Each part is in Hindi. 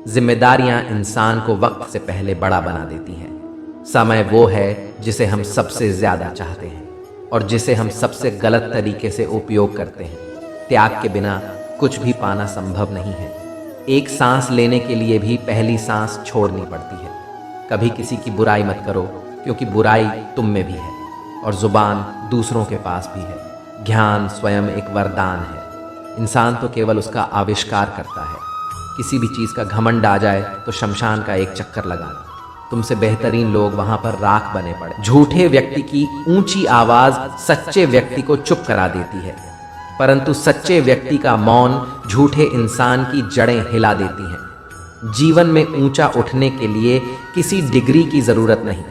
जिम्मेदारियां इंसान को वक्त से पहले बड़ा बना देती हैं। समय वो है जिसे हम सबसे ज्यादा चाहते हैं और जिसे हम सबसे गलत तरीके से उपयोग करते हैं। त्याग के बिना कुछ भी पाना संभव नहीं है। एक सांस लेने के लिए भी पहली सांस छोड़नी पड़ती है। कभी किसी की बुराई मत करो, क्योंकि बुराई तुम में भी है और जुबान दूसरों के पास भी है। ज्ञान स्वयं एक वरदान है। इंसान तो केवल उसका आविष्कार करता है। किसी भी चीज़ का घमंड आ जाए तो शमशान का एक चक्कर लगाना। तुमसे बेहतरीन लोग वहां पर राख बने पड़े। झूठे व्यक्ति की ऊंची आवाज सच्चे व्यक्ति को चुप करा देती है, परंतु सच्चे व्यक्ति का मौन झूठे इंसान की जड़ें हिला देती हैं। जीवन में ऊंचा उठने के लिए किसी डिग्री की जरूरत नहीं।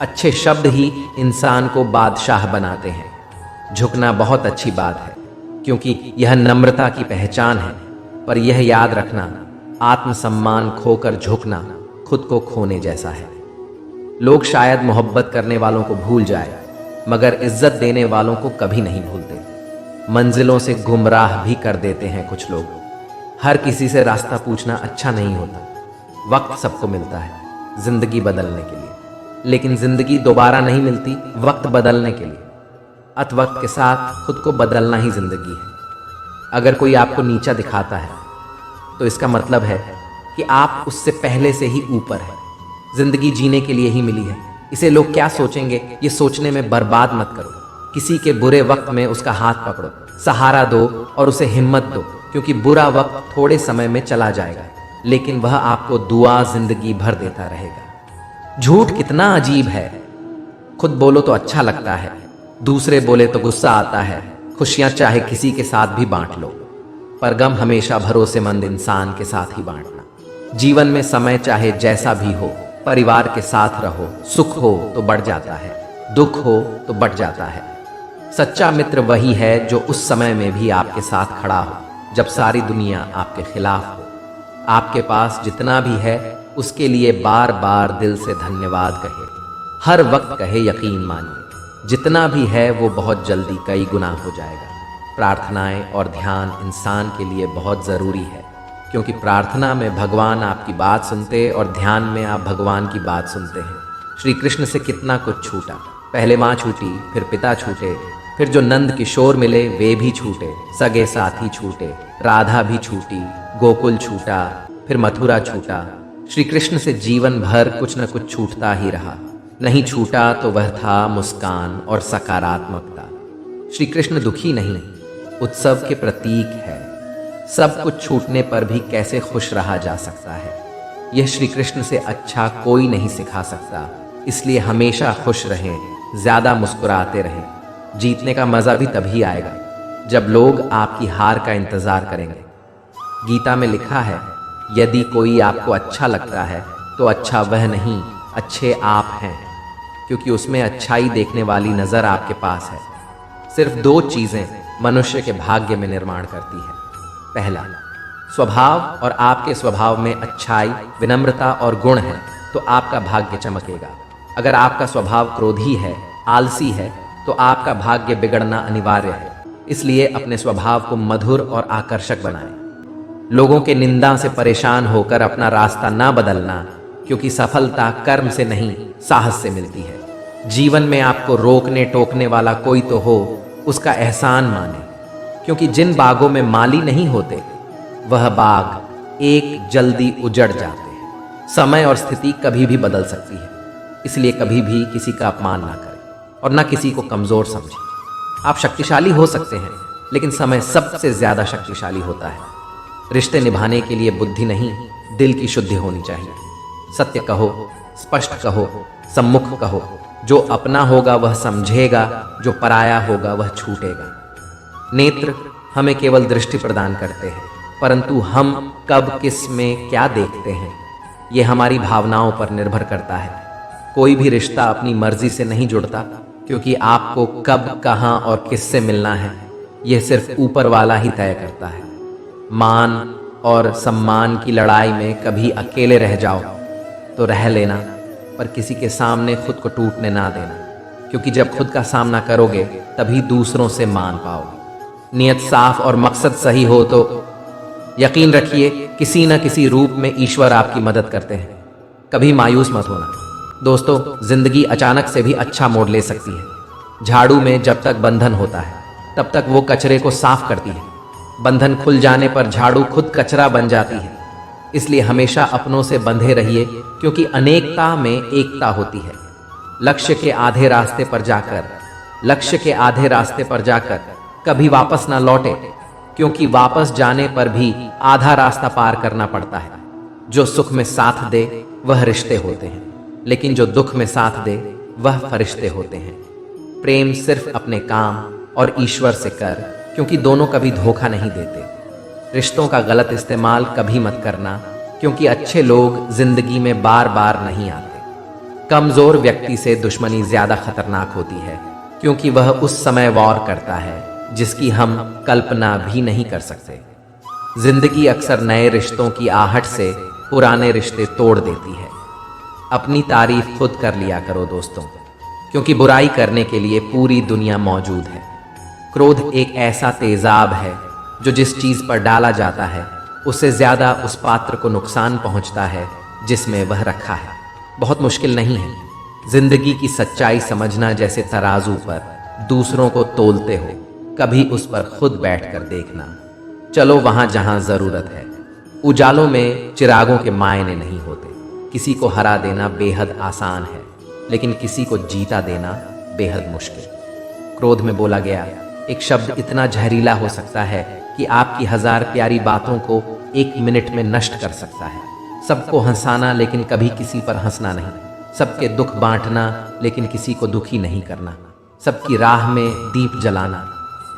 अच्छे शब्द ही इंसान को बादशाह बनाते हैं। झुकना बहुत अच्छी बात है, क्योंकि यह नम्रता की पहचान है, पर यह याद रखना, आत्मसम्मान खोकर झुकना खुद को खोने जैसा है। लोग शायद मोहब्बत करने वालों को भूल जाए, मगर इज्जत देने वालों को कभी नहीं भूलते। मंजिलों से गुमराह भी कर देते हैं कुछ लोग। हर किसी से रास्ता पूछना अच्छा नहीं होता। वक्त सबको मिलता है जिंदगी बदलने के लिए, लेकिन जिंदगी दोबारा नहीं मिलती वक्त बदलने के लिए। अत वक्त के साथ खुद को बदलना ही जिंदगी है। अगर कोई आपको नीचा दिखाता है तो इसका मतलब है कि आप उससे पहले से ही ऊपर है। जिंदगी जीने के लिए ही मिली है। इसे लोग क्या सोचेंगे ये सोचने में बर्बाद मत करो। किसी के बुरे वक्त में उसका हाथ पकड़ो, सहारा दो और उसे हिम्मत दो, क्योंकि बुरा वक्त थोड़े समय में चला जाएगा, लेकिन वह आपको दुआ जिंदगी भर देता रहेगा। झूठ कितना अजीब है। खुद बोलो तो अच्छा लगता है, दूसरे बोले तो गुस्सा आता है। खुशियां चाहे किसी के साथ भी बांट लो, पर गम हमेशा भरोसेमंद इंसान के साथ ही बांटना। जीवन में समय चाहे जैसा भी हो, परिवार के साथ रहो। सुख हो तो बढ़ जाता है, दुख हो तो बढ़ जाता है। सच्चा मित्र वही है जो उस समय में भी आपके साथ खड़ा हो, जब सारी दुनिया आपके खिलाफ हो। आपके पास जितना भी है उसके लिए बार बार दिल से धन्यवाद कहे। हर वक्त कहे, यकीन मानिए जितना भी है वो बहुत जल्दी कई गुना हो जाएगा। प्रार्थनाएं और ध्यान इंसान के लिए बहुत ज़रूरी है, क्योंकि प्रार्थना में भगवान आपकी बात सुनते और ध्यान में आप भगवान की बात सुनते हैं। श्री कृष्ण से कितना कुछ छूटा। पहले माँ छूटी, फिर पिता छूटे, फिर जो नंद किशोर मिले वे भी छूटे, सगे साथी छूटे, राधा भी छूटी, गोकुल छूटा, फिर मथुरा छूटा। श्री कृष्ण से जीवन भर कुछ न कुछ छूटता ही रहा। नहीं छूटा तो वह था मुस्कान और सकारात्मकता। श्री कृष्ण दुखी नहीं, उत्सव के प्रतीक है। सब कुछ छूटने पर भी कैसे खुश रहा जा सकता है, यह श्री कृष्ण से अच्छा कोई नहीं सिखा सकता। इसलिए हमेशा खुश रहें, ज्यादा मुस्कुराते रहें। जीतने का मजा भी तभी आएगा जब लोग आपकी हार का इंतजार करेंगे। गीता में लिखा है, यदि कोई आपको अच्छा लगता है तो अच्छा वह नहीं, अच्छे आप हैं, क्योंकि उसमें अच्छाई देखने वाली नजर आपके पास है। सिर्फ दो चीजें मनुष्य के भाग्य में निर्माण करती है। पहला, स्वभाव, और आपके स्वभाव में अच्छाई, विनम्रता और गुण है तो आपका भाग्य चमकेगा। अगर आपका स्वभाव क्रोधी है, आलसी है, तो आपका भाग्य बिगड़ना अनिवार्य है। इसलिए अपने स्वभाव को मधुर और आकर्षक बनाएं। लोगों के निंदा से परेशान होकर अपना रास्ता ना बदलना, क्योंकि सफलता कर्म से नहीं साहस से मिलती है। जीवन में आपको रोकने टोकने वाला कोई तो हो, उसका एहसान माने, क्योंकि जिन बागों में माली नहीं होते वह बाग एक जल्दी उजड़ जाते हैं। समय और स्थिति कभी भी बदल सकती है, इसलिए कभी भी किसी का अपमान ना करें और ना किसी को कमजोर समझें। आप शक्तिशाली हो सकते हैं, लेकिन समय सबसे ज्यादा शक्तिशाली होता है। रिश्ते निभाने के लिए बुद्धि नहीं, दिल की शुद्धि होनी चाहिए। सत्य कहो, स्पष्ट कहो, सम्मुख कहो। जो अपना होगा वह समझेगा, जो पराया होगा वह छूटेगा। नेत्र हमें केवल दृष्टि प्रदान करते हैं, परंतु हम कब किस में क्या देखते हैं ये हमारी भावनाओं पर निर्भर करता है। कोई भी रिश्ता अपनी मर्जी से नहीं जुड़ता, क्योंकि आपको कब, कहाँ और किससे मिलना है यह सिर्फ ऊपर वाला ही तय करता है। मान और सम्मान की लड़ाई में कभी अकेले रह जाओ तो रह लेना, पर किसी के सामने खुद को टूटने ना देना, क्योंकि जब खुद का सामना करोगे तभी दूसरों से मान पाओगे। नियत साफ और मकसद सही हो तो यकीन रखिए किसी न किसी रूप में ईश्वर आपकी मदद करते हैं। कभी मायूस मत होना दोस्तों, जिंदगी अचानक से भी अच्छा मोड़ ले सकती है। झाड़ू में जब तक बंधन होता है तब तक वो कचरे को साफ करती है। बंधन खुल जाने पर झाड़ू खुद कचरा बन जाती है। इसलिए हमेशा अपनों से बंधे रहिए, क्योंकि अनेकता में एकता होती है। लक्ष्य के आधे रास्ते पर जाकर कभी वापस ना लौटे, क्योंकि वापस जाने पर भी आधा रास्ता पार करना पड़ता है। जो सुख में साथ दे वह रिश्ते होते हैं, लेकिन जो दुख में साथ दे वह फरिश्ते होते हैं। प्रेम सिर्फ अपने काम और ईश्वर से कर, क्योंकि दोनों कभी धोखा नहीं देते। रिश्तों का गलत इस्तेमाल कभी मत करना, क्योंकि अच्छे लोग जिंदगी में बार बार नहीं आते। कमजोर व्यक्ति से दुश्मनी ज्यादा खतरनाक होती है, क्योंकि वह उस समय वॉर करता है जिसकी हम कल्पना भी नहीं कर सकते। जिंदगी अक्सर नए रिश्तों की आहट से पुराने रिश्ते तोड़ देती है। अपनी तारीफ खुद कर लिया करो दोस्तों, क्योंकि बुराई करने के लिए पूरी दुनिया मौजूद है। क्रोध एक ऐसा तेजाब है जो जिस चीज पर डाला जाता है उससे ज्यादा उस पात्र को नुकसान पहुंचता है जिसमें वह रखा है। बहुत मुश्किल नहीं है जिंदगी की सच्चाई समझना। जैसे तराजू पर दूसरों को तोलते हो, कभी उस पर खुद बैठकर देखना। चलो वहां जहां जरूरत है। उजालों में चिरागों के मायने नहीं होते। किसी को हरा देना बेहद आसान है, लेकिन किसी को जीता देना बेहद मुश्किल। क्रोध में बोला गया एक शब्द इतना जहरीला हो सकता है कि आपकी 1000 प्यारी बातों को 1 मिनट में नष्ट कर सकता है। सबको हंसाना लेकिन कभी किसी पर हंसना नहीं। सबके दुख बांटना लेकिन किसी को दुखी नहीं करना। सबकी राह में दीप जलाना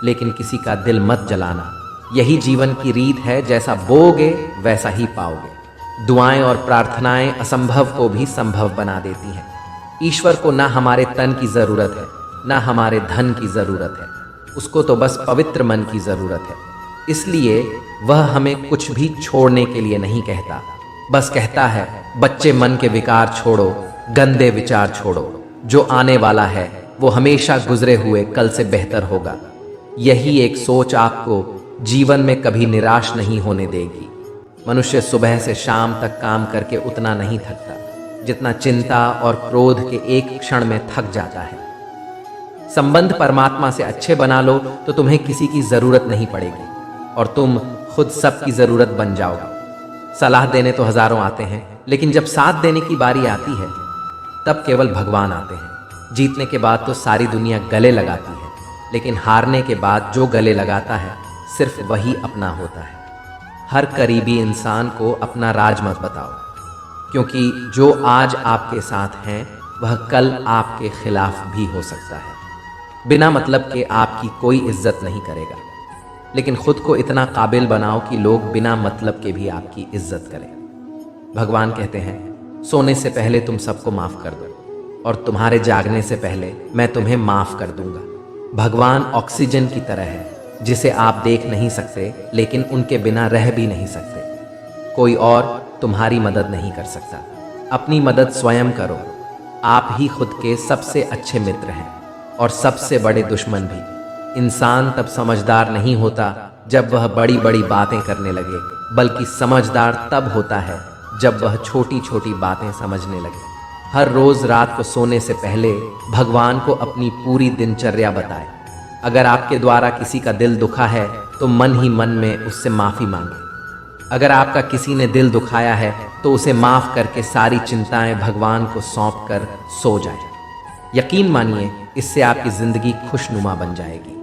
लेकिन किसी का दिल मत जलाना। यही जीवन की रीत है, जैसा बोओगे वैसा ही पाओगे। दुआएं और प्रार्थनाएं असंभव को भी संभव बना देती हैं। ईश्वर को ना हमारे तन की जरूरत है, ना हमारे धन की जरूरत है। उसको तो बस पवित्र मन की जरूरत है। इसलिए वह हमें कुछ भी छोड़ने के लिए नहीं कहता, बस कहता है बच्चे मन के विकार छोड़ो, गंदे विचार छोड़ो। जो आने वाला है वो हमेशा गुजरे हुए कल से बेहतर होगा। यही एक सोच आपको जीवन में कभी निराश नहीं होने देगी। मनुष्य सुबह से शाम तक काम करके उतना नहीं थकता जितना चिंता और क्रोध के एक क्षण में थक जाता है। संबंध परमात्मा से अच्छे बना लो तो तुम्हें किसी की जरूरत नहीं पड़ेगी और तुम खुद सबकी जरूरत बन जाओगे। सलाह देने तो हजारों आते हैं, लेकिन जब साथ देने की बारी आती है तब केवल भगवान आते हैं। जीतने के बाद तो सारी दुनिया गले लगाती है, लेकिन हारने के बाद जो गले लगाता है सिर्फ वही अपना होता है। हर करीबी इंसान को अपना राज मत बताओ, क्योंकि जो आज आपके साथ हैं वह कल आपके खिलाफ भी हो सकता है। बिना मतलब के आपकी कोई इज्जत नहीं करेगा, लेकिन खुद को इतना काबिल बनाओ कि लोग बिना मतलब के भी आपकी इज्जत करें। भगवान कहते हैं सोने से पहले तुम सबको माफ कर दो और तुम्हारे जागने से पहले मैं तुम्हें माफ कर दूंगा। भगवान ऑक्सीजन की तरह है जिसे आप देख नहीं सकते, लेकिन उनके बिना रह भी नहीं सकते। कोई और तुम्हारी मदद नहीं कर सकता। अपनी मदद स्वयं करो। आप ही खुद के सबसे अच्छे मित्र हैं और सबसे बड़े दुश्मन भी। इंसान तब समझदार नहीं होता जब वह बड़ी बड़ी बातें करने लगे, बल्कि समझदार तब होता है जब वह छोटी छोटी बातें समझने लगे। हर रोज रात को सोने से पहले भगवान को अपनी पूरी दिनचर्या बताएं। अगर आपके द्वारा किसी का दिल दुखा है तो मन ही मन में उससे माफी मांगे। अगर आपका किसी ने दिल दुखाया है तो उसे माफ करके सारी चिंताएं भगवान को सौंप कर सो जाए। यकीन मानिए इससे आपकी जिंदगी खुशनुमा बन जाएगी।